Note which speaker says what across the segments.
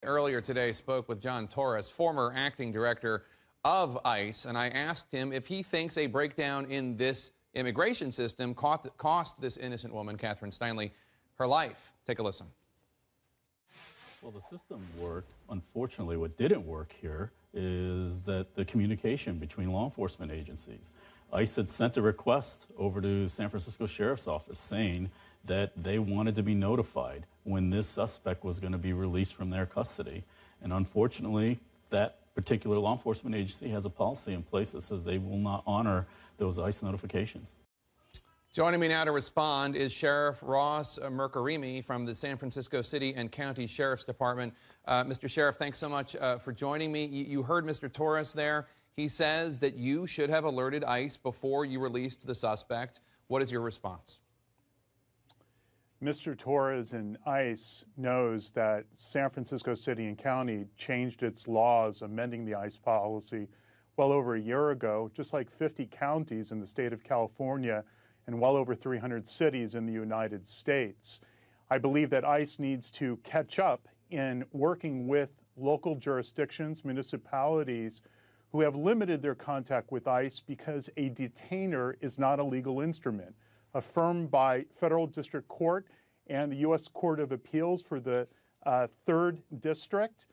Speaker 1: Earlier today spoke with John Torres, former acting director of ICE, and I asked him if he thinks a breakdown in this immigration system cost this innocent woman, Catherine Steinle, her life. Take a listen.
Speaker 2: Well, the system worked. Unfortunately, what didn't work here is that the communication between law enforcement agencies. ICE had sent a request over to San Francisco Sheriff's Office saying that they wanted to be notified when this suspect was going to be released from their custody. And unfortunately, that particular law enforcement agency has a policy in place that says they will not honor those ICE notifications.
Speaker 1: Joining me now to respond is Sheriff Ross Mirkarimi from the San Francisco City and County Sheriff's Department. Mr. Sheriff, thanks so much for joining me. You heard Mr. Torres there. He says that you should have alerted ICE before you released the suspect. What is your response?
Speaker 3: Mr. Torres and ICE knows that San Francisco City and County changed its laws, amending the ICE policy well over a year ago, just like 50 counties in the state of California and well over 300 cities in the United States. I believe that ICE needs to catch up in working with local jurisdictions, municipalities who have limited their contact with ICE because a detainer is not a legal instrument. Affirmed by federal district court and the U.S. Court of Appeals for the 3rd District,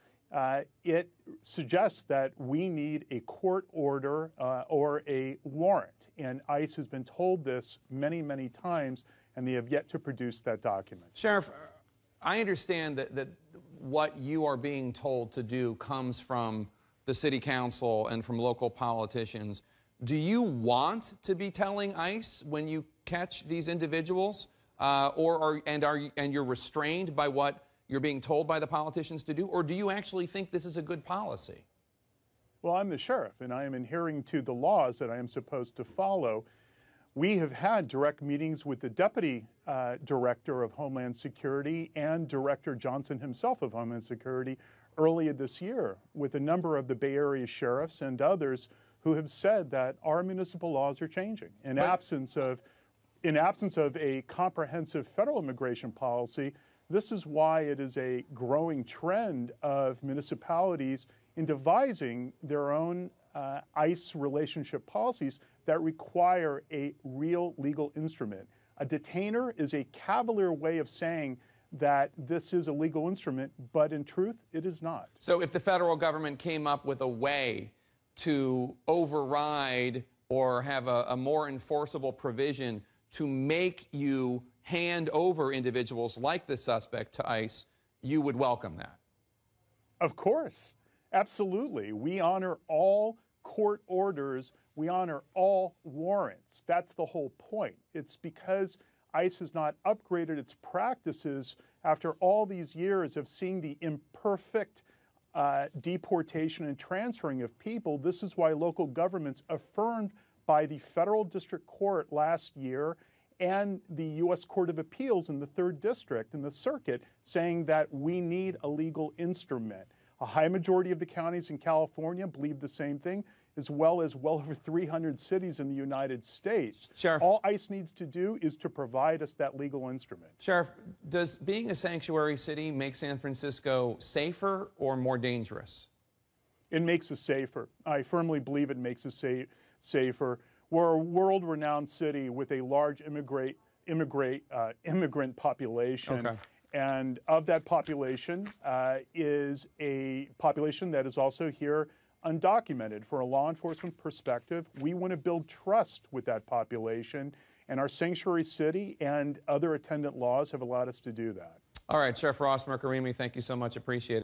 Speaker 3: it suggests that we need a court order or a warrant. And ICE has been told this many, many times, and they have yet to produce that document.
Speaker 1: Sheriff, I understand that what you are being told to do comes from the city council and from local politicians. Do you want to be telling ICE when you catch these individuals, and you're restrained by what you're being told by the politicians to do, or do you actually think this is a good policy?
Speaker 3: Well, I'm the sheriff, and I am adhering to the laws that I am supposed to follow. We have had direct meetings with the Deputy Director of Homeland Security and Director Johnson himself of Homeland Security earlier this year with a number of the Bay Area sheriffs and others who have said that our municipal laws are changing in absence of a comprehensive federal immigration policy. This is why it is a growing trend of municipalities in devising their own ICE relationship policies that require a real legal instrument. A detainer is a cavalier way of saying that this is a legal instrument, but in truth, it is not.
Speaker 1: So if the federal government came up with a way to override or have a more enforceable provision to make you hand over individuals like the suspect to ICE, you would welcome that?
Speaker 3: Of course. Absolutely. We honor all court orders. We honor all warrants. That's the whole point. It's because ICE has not upgraded its practices after all these years of seeing the imperfect deportation and transferring of people. This is why local governments affirmed by the federal district court last year and the U.S. Court of Appeals in the 3rd District in the circuit saying that we need a legal instrument. A high majority of the counties in California believe the same thing, as well over 300 cities in the United States.
Speaker 1: Sheriff,
Speaker 3: all ICE needs to do is to provide us that legal instrument.
Speaker 1: Sheriff, does being a sanctuary city make San Francisco safer or more dangerous?
Speaker 3: It makes us safer. I firmly believe it makes us safer. We're a world-renowned city with a large immigrant population.
Speaker 1: Okay.
Speaker 3: And of that population is a population that is also here undocumented. For a law enforcement perspective, we want to build trust with that population, and our sanctuary city and other attendant laws have allowed us to do that.
Speaker 1: All right, Sheriff Ross Mirkarimi, thank you so much. Appreciate it.